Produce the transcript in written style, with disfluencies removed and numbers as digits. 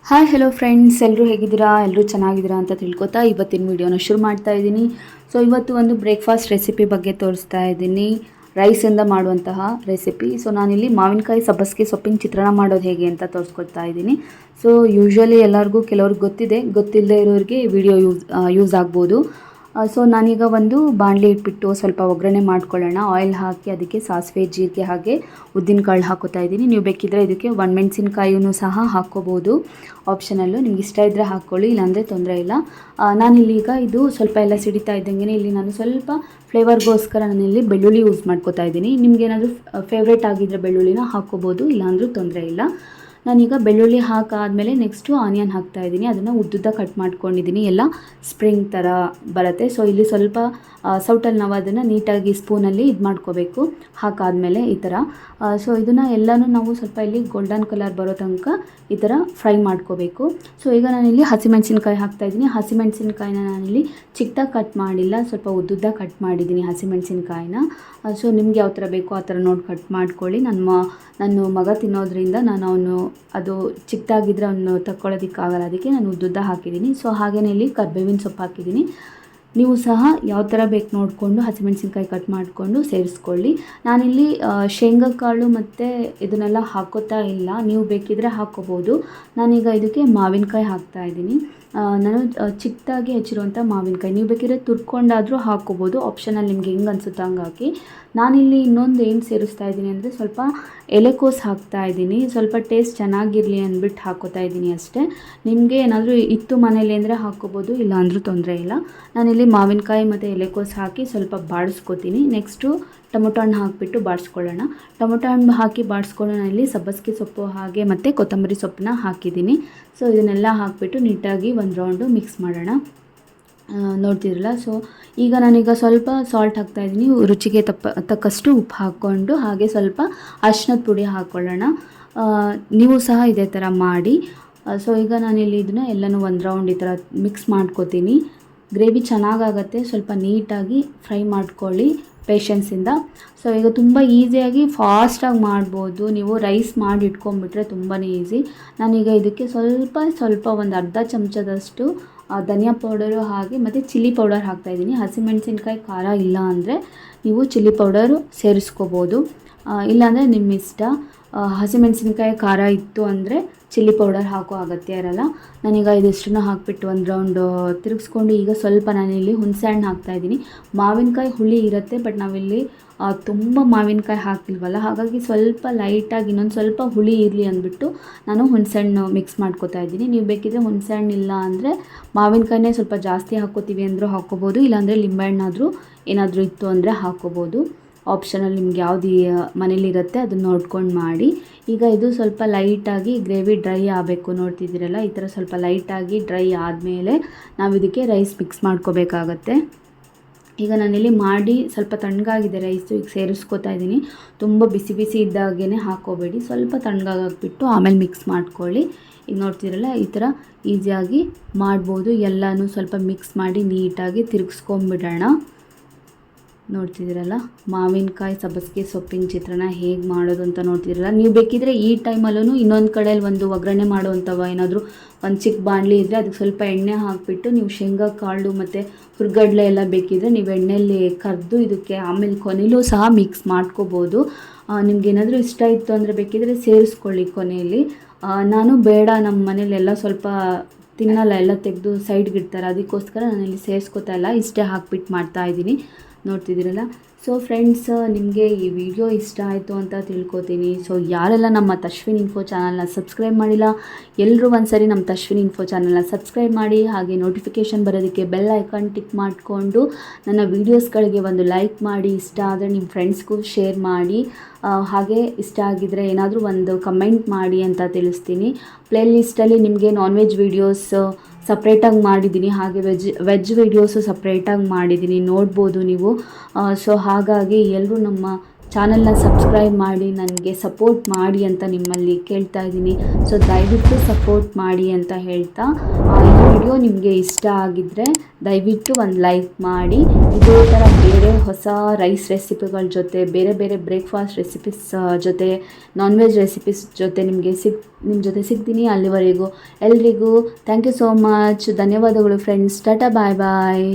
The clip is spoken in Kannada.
ಹಾಯ್ ಹೆಲೋ ಫ್ರೆಂಡ್ಸ್, ಎಲ್ಲರೂ ಹೇಗಿದ್ದೀರಾ? ಎಲ್ಲರೂ ಚೆನ್ನಾಗಿದ್ದೀರಾ ಅಂತ ತಿಳ್ಕೊತಾ ಇವತ್ತಿನ ವೀಡಿಯೋನ ಶುರು ಮಾಡ್ತಾ ಇದ್ದೀನಿ. ಸೊ ಇವತ್ತು ಒಂದು ಬ್ರೇಕ್ಫಾಸ್ಟ್ ರೆಸಿಪಿ ಬಗ್ಗೆ ತೋರಿಸ್ತಾ ಇದ್ದೀನಿ, ರೈಸಿಂದ ಮಾಡುವಂತಹ ರೆಸಿಪಿ. ಸೊ ನಾನಿಲ್ಲಿ ಮಾವಿನಕಾಯಿ ಸಬ್ಬಸಿಗೆ ಸೊಪ್ಪಿನ ಚಿತ್ರಾನ್ನ ಮಾಡೋದು ಹೇಗೆ ಅಂತ ತೋರಿಸ್ಕೊಡ್ತಾ ಇದ್ದೀನಿ. ಸೊ ಯೂಶ್ವಲಿ ಎಲ್ಲರಿಗೂ ಕೆಲವ್ರಿಗೆ ಗೊತ್ತಿದೆ, ಗೊತ್ತಿಲ್ಲದೆ ಇರೋರಿಗೆ ಈ ವಿಡಿಯೋ ಯೂಸ್ ಆಗ್ಬೋದು. ಸೊ ನಾನೀಗ ಒಂದು ಬಾಣಲಿ ಇಟ್ಬಿಟ್ಟು ಸ್ವಲ್ಪ ಒಗ್ಗರಣೆ ಮಾಡ್ಕೊಳ್ಳೋಣ. ಆಯಿಲ್ ಹಾಕಿ ಅದಕ್ಕೆ ಸಾಸಿವೆ, ಜೀರಿಗೆ ಹಾಗೆ ಉದ್ದಿನಕಾಳು ಹಾಕೋತಾ ಇದ್ದೀನಿ. ನೀವು ಬೇಕಿದ್ದರೆ ಇದಕ್ಕೆ ಒಣಮೆಣಸಿನ್ಕಾಯಿನೂ ಸಹ ಹಾಕ್ಕೋಬೋದು, ಆಪ್ಷನಲ್ಲು. ನಿಮ್ಗೆ ಇಷ್ಟ ಇದ್ದರೆ ಹಾಕ್ಕೊಳ್ಳಿ, ಇಲ್ಲಾಂದರೆ ತೊಂದರೆ ಇಲ್ಲ. ನಾನಿಲ್ಲೀಗ ಇದು ಸ್ವಲ್ಪ ಎಲ್ಲ ಸಿಡಿತಾ ಇದ್ದಂಗೆ ಇಲ್ಲಿ ನಾನು ಸ್ವಲ್ಪ ಫ್ಲೇವರ್ಗೋಸ್ಕರ ನಾನಿಲ್ಲಿ ಬೆಳ್ಳುಳ್ಳಿ ಯೂಸ್ ಮಾಡ್ಕೋತಾ ಇದ್ದೀನಿ. ನಿಮ್ಗೇನಾದರೂ ಫೇವ್ರೇಟ್ ಆಗಿದ್ದರೆ ಬೆಳ್ಳುಳ್ಳಿನ ಹಾಕ್ಕೋಬೋದು, ಇಲ್ಲಾಂದರೂ ತೊಂದರೆ ಇಲ್ಲ. ನಾನೀಗ ಬೆಳ್ಳುಳ್ಳಿ ಹಾಕಾದಮೇಲೆ ನೆಕ್ಸ್ಟು ಆನಿಯನ್ ಹಾಕ್ತಾಯಿದ್ದೀನಿ. ಅದನ್ನು ಉದ್ದುದ್ದ ಕಟ್ ಮಾಡ್ಕೊಂಡಿದ್ದೀನಿ, ಎಲ್ಲ ಸ್ಪ್ರಿಂಗ್ ಥರ ಬರುತ್ತೆ. ಸೊ ಇಲ್ಲಿ ಸ್ವಲ್ಪ ಸೌಟಲ್ಲಿ ನಾವು ಅದನ್ನು ನೀಟಾಗಿ ಸ್ಪೂನಲ್ಲಿ ಇದು ಮಾಡ್ಕೋಬೇಕು, ಹಾಕಾದಮೇಲೆ ಈ ಥರ. ಸೊ ಇದನ್ನು ಎಲ್ಲನೂ ನಾವು ಸ್ವಲ್ಪ ಇಲ್ಲಿ ಗೋಲ್ಡನ್ ಕಲರ್ ಬರೋ ತನಕ ಈ ಥರ ಫ್ರೈ ಮಾಡ್ಕೋಬೇಕು. ಸೊ ಈಗ ನಾನಿಲ್ಲಿ ಹಸಿಮೆಣಸಿನ್ಕಾಯಿ ಹಾಕ್ತಾಯಿದ್ದೀನಿ. ಹಸಿಮೆಣಸಿನ್ಕಾಯಿನ ನಾನಿಲ್ಲಿ ಚಿಕ್ಕದಾಗಿ ಕಟ್ ಮಾಡಿಲ್ಲ, ಸ್ವಲ್ಪ ಉದ್ದುದ್ದ ಕಟ್ ಮಾಡಿದ್ದೀನಿ ಹಸಿಮೆಣಸಿನ್ಕಾಯಿನ. ಸೊ ನಿಮ್ಗೆ ಯಾವ ಥರ ಬೇಕೋ ಆ ಥರ ನೋಡಿ ಕಟ್ ಮಾಡ್ಕೊಳ್ಳಿ. ನನ್ನ ಮಗ ತಿನ್ನೋದ್ರಿಂದ ಅವನು ಅದು ಚಿಕ್ಕದಾಗಿದ್ದರೆ ಅವನು ತಕ್ಕೊಳ್ಳೋದಕ್ಕಾಗಲ್ಲ, ಅದಕ್ಕೆ ನಾನು ಉದ್ದುದ್ದ ಹಾಕಿದ್ದೀನಿ. ಸೊ ಹಾಗೆಯೇ ಇಲ್ಲಿ ಕರ್ಬೇವಿನ ಸೊಪ್ಪು ಹಾಕಿದ್ದೀನಿ. ನೀವು ಸಹ ಯಾವ ಥರ ಬೇಕು ನೋಡಿಕೊಂಡು ಹಸಿಮೆಣಸಿನ್ಕಾಯಿ ಕಟ್ ಮಾಡಿಕೊಂಡು ಸೇರಿಸ್ಕೊಳ್ಳಿ. ನಾನಿಲ್ಲಿ ಶೇಂಗಾ ಕಾಳು ಮತ್ತು ಇದನ್ನೆಲ್ಲ ಹಾಕೋತಾ ಇಲ್ಲ, ನೀವು ಬೇಕಿದ್ದರೆ ಹಾಕ್ಕೋಬೋದು. ನಾನೀಗ ಇದಕ್ಕೆ ಮಾವಿನಕಾಯಿ ಹಾಕ್ತಾಯಿದ್ದೀನಿ. ನಾನು ಚಿಕ್ಕದಾಗಿ ಹೆಚ್ಚಿರುವಂಥ ಮಾವಿನಕಾಯಿ, ನೀವು ಬೇಕಿದ್ರೆ ತುರ್ಕೊಂಡಾದರೂ ಹಾಕ್ಕೋಬೋದು, ಆಪ್ಷನಲ್ಲಿ ನಿಮ್ಗೆ ಹೆಂಗೆ ಅನಿಸುತ್ತೆ ಹಂಗೆ ಹಾಕಿ. ನಾನಿಲ್ಲಿ ಇನ್ನೊಂದು ಏನು ಸೇರಿಸ್ತಾ ಇದ್ದೀನಿ ಅಂದರೆ ಸ್ವಲ್ಪ ಎಲೆಕೋಸು ಹಾಕ್ತಾಯಿದ್ದೀನಿ. ಸ್ವಲ್ಪ ಟೇಸ್ಟ್ ಚೆನ್ನಾಗಿರಲಿ ಅಂದ್ಬಿಟ್ಟು ಹಾಕ್ಕೋತಾ ಇದ್ದೀನಿ ಅಷ್ಟೇ. ನಿಮಗೆ ಏನಾದರೂ ಇತ್ತು ಮನೇಲಿ ಅಂದರೆ ಹಾಕ್ಕೋಬೋದು, ಇಲ್ಲ ಅಂದರೂ ತೊಂದರೆ ಇಲ್ಲ. ನಾನಿಲ್ಲಿ ಮಾವಿನಕಾಯಿ ಮತ್ತು ಎಲೆಕೋಸು ಹಾಕಿ ಸ್ವಲ್ಪ ಬಾಡಿಸ್ಕೊತೀನಿ. ನೆಕ್ಸ್ಟು ಟೊಮೊಟೊ ಹಣ್ಣು ಹಾಕಿಬಿಟ್ಟು ಬಾಡಿಸ್ಕೊಳ್ಳೋಣ. ಟೊಮೊಟೊ ಹಣ್ಣು ಹಾಕಿ ಬಾಡಿಸ್ಕೊಂಡು ನಾನಿಲ್ಲಿ ಸಬ್ಬಸಿಗೆ ಸೊಪ್ಪು ಹಾಗೆ ಮತ್ತು ಕೊತ್ತಂಬರಿ ಸೊಪ್ಪನ್ನ ಹಾಕಿದ್ದೀನಿ. ಸೊ ಇದನ್ನೆಲ್ಲ ಹಾಕಿಬಿಟ್ಟು ನೀಟಾಗಿ ಒಂದು ರೌಂಡು ಮಿಕ್ಸ್ ಮಾಡೋಣ. ನೋಡ್ತಿದ್ರಲ್ಲ. ಸೊ ಈಗ ನಾನೀಗ ಸ್ವಲ್ಪ ಸಾಲ್ಟ್ ಹಾಕ್ತಾಯಿದ್ದೀನಿ, ರುಚಿಗೆ ತಕ್ಕಷ್ಟು ಉಪ್ಪು ಹಾಕ್ಕೊಂಡು ಹಾಗೆ ಸ್ವಲ್ಪ ಅರಿಶಿನದ ಪುಡಿ ಹಾಕ್ಕೊಳ್ಳೋಣ. ನೀವು ಸಹ ಇದೇ ಥರ ಮಾಡಿ. ಸೊ ಈಗ ನಾನಿಲ್ಲಿ ಇದನ್ನು ಎಲ್ಲನೂ ಒಂದು ರೌಂಡ್ ಈ ಥರ ಮಿಕ್ಸ್ ಮಾಡ್ಕೋತೀನಿ. ಗ್ರೇವಿ ಚೆನ್ನಾಗಾಗತ್ತೆ, ಸ್ವಲ್ಪ ನೀಟಾಗಿ ಫ್ರೈ ಮಾಡ್ಕೊಳ್ಳಿ ಪೇಷನ್ಸಿಂದ. ಸೊ ಈಗ ತುಂಬ ಈಸಿಯಾಗಿ ಫಾಸ್ಟಾಗಿ ಮಾಡ್ಬೋದು. ನೀವು ರೈಸ್ ಮಾಡಿ ಇಟ್ಕೊಂಡ್ಬಿಟ್ರೆ ತುಂಬಾ ಈಸಿ. ನಾನೀಗ ಇದಕ್ಕೆ ಸ್ವಲ್ಪ ಒಂದು ಅರ್ಧ ಚಮಚದಷ್ಟು ಧನಿಯಾ ಪೌಡರು ಹಾಗೆ ಮತ್ತು ಚಿಲ್ಲಿ ಪೌಡರ್ ಹಾಕ್ತಾಯಿದ್ದೀನಿ. ಹಸಿಮೆಣಸಿನ್ಕಾಯಿ ಖಾರ ಇಲ್ಲ ಅಂದರೆ ನೀವು ಚಿಲ್ಲಿ ಪೌಡರು ಸೇರಿಸ್ಕೋಬೋದು, ಇಲ್ಲಾಂದರೆ ನಿಮ್ಮ ಇಷ್ಟ. ಹಸಿಮೆಣಸಿನ್ಕಾಯಿ ಖಾರ ಇತ್ತು ಅಂದರೆ ಚಿಲ್ಲಿ ಪೌಡರ್ ಹಾಕೋ ಅಗತ್ಯ ಇರಲ್ಲ. ನಾನೀಗ ಇದಿಷ್ಟನ್ನು ಹಾಕಿಬಿಟ್ಟು ಒಂದು ರೌಂಡು ತಿರುಗಿಸ್ಕೊಂಡು ಈಗ ಸ್ವಲ್ಪ ನಾನಿಲ್ಲಿ ಹುಣಸೆ ಹಣ್ಣು ಹಾಕ್ತಾಯಿದ್ದೀನಿ. ಮಾವಿನಕಾಯಿ ಹುಳಿ ಇರುತ್ತೆ, ಬಟ್ ನಾವಿಲ್ಲಿ ತುಂಬ ಮಾವಿನಕಾಯಿ ಹಾಕಿಲ್ವಲ್ಲ, ಹಾಗಾಗಿ ಸ್ವಲ್ಪ ಲೈಟಾಗಿ ಇನ್ನೊಂದು ಸ್ವಲ್ಪ ಹುಳಿ ಇರಲಿ ಅಂದ್ಬಿಟ್ಟು ನಾನು ಹುಣಸೆ ಹಣ್ಣು ಮಿಕ್ಸ್ ಮಾಡ್ಕೋತಾ ಇದ್ದೀನಿ. ನೀವು ಬೇಕಿದ್ದರೆ ಹುಣಸೆ ಹಣ್ಣು ಇಲ್ಲ ಅಂದರೆ ಮಾವಿನಕಾಯಿನೇ ಸ್ವಲ್ಪ ಜಾಸ್ತಿ ಹಾಕ್ಕೋತೀವಿ ಅಂದರೂ ಹಾಕ್ಕೋಬೋದು, ಇಲ್ಲಾಂದರೆ ಲಿಂಬೆಹಣ್ಣಾದರೂ ಏನಾದರೂ ಇತ್ತು ಅಂದರೆ ಹಾಕ್ಕೋಬೋದು. ಆಪ್ಷನಲ್ಲಿ ನಿಮ್ಗೆ ಯಾವುದು ಮನೇಲಿರುತ್ತೆ ಅದನ್ನು ನೋಡ್ಕೊಂಡು ಮಾಡಿ. ಈಗ ಇದು ಸ್ವಲ್ಪ ಲೈಟಾಗಿ ಗ್ರೇವಿ ಡ್ರೈ ಆಗಬೇಕು, ನೋಡ್ತಿದ್ದೀರಲ್ಲ ಈ ಥರ ಸ್ವಲ್ಪ ಲೈಟಾಗಿ ಡ್ರೈ ಆದಮೇಲೆ ನಾವು ಇದಕ್ಕೆ ರೈಸ್ ಮಿಕ್ಸ್ ಮಾಡ್ಕೋಬೇಕಾಗತ್ತೆ. ಈಗ ನಾನಿಲ್ಲಿ ಮಾಡಿ ಸ್ವಲ್ಪ ತಣ್ಣಗಾಗಿದೆ ರೈಸು, ಈಗ ಸೇರಿಸ್ಕೋತಾ ಇದ್ದೀನಿ. ತುಂಬ ಬಿಸಿ ಬಿಸಿ ಇದ್ದಾಗೇ ಹಾಕ್ಕೋಬೇಡಿ, ಸ್ವಲ್ಪ ತಣ್ಣಗಾಗಿಬಿಟ್ಟು ಆಮೇಲೆ ಮಿಕ್ಸ್ ಮಾಡ್ಕೊಳ್ಳಿ. ಈಗ ನೋಡ್ತಿರಲ್ಲ ಈ ಥರ ಈಸಿಯಾಗಿ ಮಾಡ್ಬೋದು. ಎಲ್ಲನೂ ಸ್ವಲ್ಪ ಮಿಕ್ಸ್ ಮಾಡಿ ನೀಟಾಗಿ ತಿರುಗಿಸ್ಕೊಂಬಿಡೋಣ. ನೋಡ್ತಿದ್ದೀರಲ್ಲ ಮಾವಿನಕಾಯಿ ಸಬ್ಬಸಿಗೆ ಸೊಪ್ಪಿನ ಚಿತ್ರಾನ್ನ ಹೇಗೆ ಮಾಡೋದು ಅಂತ ನೋಡ್ತಿದ್ದೀರಲ್ಲ. ನೀವು ಬೇಕಿದ್ದರೆ ಈ ಟೈಮಲ್ಲೂ ಇನ್ನೊಂದು ಕಡೆಯಲ್ಲಿ ಒಂದು ಒಗ್ಗರಣೆ ಮಾಡೋವಂಥವ ಏನಾದರೂ ಒಂದು ಚಿಕ್ಕ ಬಾಣಲಿ ಇದ್ದರೆ ಅದಕ್ಕೆ ಸ್ವಲ್ಪ ಎಣ್ಣೆ ಹಾಕಿಬಿಟ್ಟು ನೀವು ಶೇಂಗಾ ಕಾಳು ಮತ್ತು ಹುರ್ಗಡ್ಲೆ ಎಲ್ಲ ಬೇಕಿದ್ದರೆ ನೀವು ಎಣ್ಣೆಯಲ್ಲಿ ಕರೆದು ಇದಕ್ಕೆ ಆಮೇಲೆ ಕೊನೆಯಲ್ಲೂ ಸಹ ಮಿಕ್ಸ್ ಮಾಡ್ಕೋಬೋದು. ನಿಮ್ಗೇನಾದರೂ ಇಷ್ಟ ಇತ್ತು ಅಂದರೆ ಬೇಕಿದ್ದರೆ ಸೇರಿಸ್ಕೊಳ್ಳಿ ಕೊನೆಯಲ್ಲಿ. ನಾನು ಬೇಡ, ನಮ್ಮ ಮನೇಲೆಲ್ಲ ಸ್ವಲ್ಪ ತಿನ್ನಲ್ಲ, ಎಲ್ಲ ತೆಗೆದು ಸೈಡ್ಗೆ ಇಡ್ತಾರೆ, ಅದಕ್ಕೋಸ್ಕರ ನಾನಿಲ್ಲಿ ಸೇರಿಸ್ಕೋತಾ ಇಲ್ಲ, ಇಷ್ಟೇ ಹಾಕ್ಬಿಟ್ಟು ಮಾಡ್ತಾಯಿದ್ದೀನಿ. ನೋಡ್ತಿದ್ದೀರಲ್ಲ. ಸೊ ಫ್ರೆಂಡ್ಸ್, ನಿಮಗೆ ಈ ವಿಡಿಯೋ ಇಷ್ಟ ಆಯಿತು ಅಂತ ತಿಳ್ಕೊತೀನಿ. ಸೊ ಯಾರೆಲ್ಲ ನಮ್ಮ ತಶ್ವಿನ್ ಇನ್ಫೋ ಚಾನಲ್ನ ಸಬ್ಸ್ಕ್ರೈಬ್ ಮಾಡಿಲ್ಲ, ಎಲ್ಲರೂ ಒಂದ್ಸರಿ ನಮ್ಮ ತಶ್ವಿನ್ ಇನ್ಫೋ ಚಾನಲ್ನ ಸಬ್ಸ್ಕ್ರೈಬ್ ಮಾಡಿ, ಹಾಗೆ ನೋಟಿಫಿಕೇಷನ್ ಬರೋದಕ್ಕೆ ಬೆಲ್ ಐಕಾನ್ ಟಿಕ್ ಮಾಡಿಕೊಂಡು ನನ್ನ ವೀಡಿಯೋಸ್ಗಳಿಗೆ ಒಂದು ಲೈಕ್ ಮಾಡಿ. ಇಷ್ಟ ಆದರೆ ನಿಮ್ಮ ಫ್ರೆಂಡ್ಸ್ಗೂ ಶೇರ್ ಮಾಡಿ. ಹಾಗೆ ಇಷ್ಟ ಆಗಿದ್ದರೆ ಏನಾದರೂ ಒಂದು ಕಮೆಂಟ್ ಮಾಡಿ ಅಂತ ತಿಳಿಸ್ತೀನಿ. ಪ್ಲೇ ಲಿಸ್ಟಲ್ಲಿ ನಿಮಗೆ ನಾನ್ ವೆಜ್ ವೀಡಿಯೋಸ್ ಸಪ್ರೇಟಾಗಿ ಮಾಡಿದ್ದೀನಿ, ಹಾಗೆ ವೆಜ್ ವೀಡಿಯೋಸು ಸಪ್ರೇಟಾಗಿ ಮಾಡಿದ್ದೀನಿ, ನೋಡ್ಬೋದು ನೀವು. ಸೊ ಹಾಗಾಗಿ ಎಲ್ಲರೂ ನಮ್ಮ ಚಾನಲ್ನ ಸಬ್ಸ್ಕ್ರೈಬ್ ಮಾಡಿ ನನಗೆ ಸಪೋರ್ಟ್ ಮಾಡಿ ಅಂತ ನಿಮ್ಮಲ್ಲಿ ಕೇಳ್ತಾ ಇದ್ದೀನಿ. ಸೊ ದಯವಿಟ್ಟು ಸಪೋರ್ಟ್ ಮಾಡಿ ಅಂತ ಹೇಳ್ತಾ, ಈ ವಿಡಿಯೋ ನಿಮಗೆ ಇಷ್ಟ ಆಗಿದ್ದರೆ ದಯವಿಟ್ಟು ಒಂದು ಲೈಕ್ ಮಾಡಿ. ಇದೇ ಥರ ಬೇರೆ ಹೊಸ ರೈಸ್ ರೆಸಿಪಿಗಳ ಜೊತೆ, ಬೇರೆ ಬೇರೆ ಬ್ರೇಕ್ಫಾಸ್ಟ್ ರೆಸಿಪೀಸ್ ಜೊತೆ, ನಾನ್ ವೆಜ್ ರೆಸಿಪೀಸ್ ಜೊತೆ ನಿಮ್ಮ ಜೊತೆ ಸಿಗ್ತೀನಿ. ಅಲ್ಲಿವರೆಗೂ ಎಲ್ರಿಗೂ ಥ್ಯಾಂಕ್ ಯು ಸೋ ಮಚ್. ಧನ್ಯವಾದಗಳು ಫ್ರೆಂಡ್ಸ್. ಟಾಟಾ, ಬಾಯ್ ಬಾಯ್.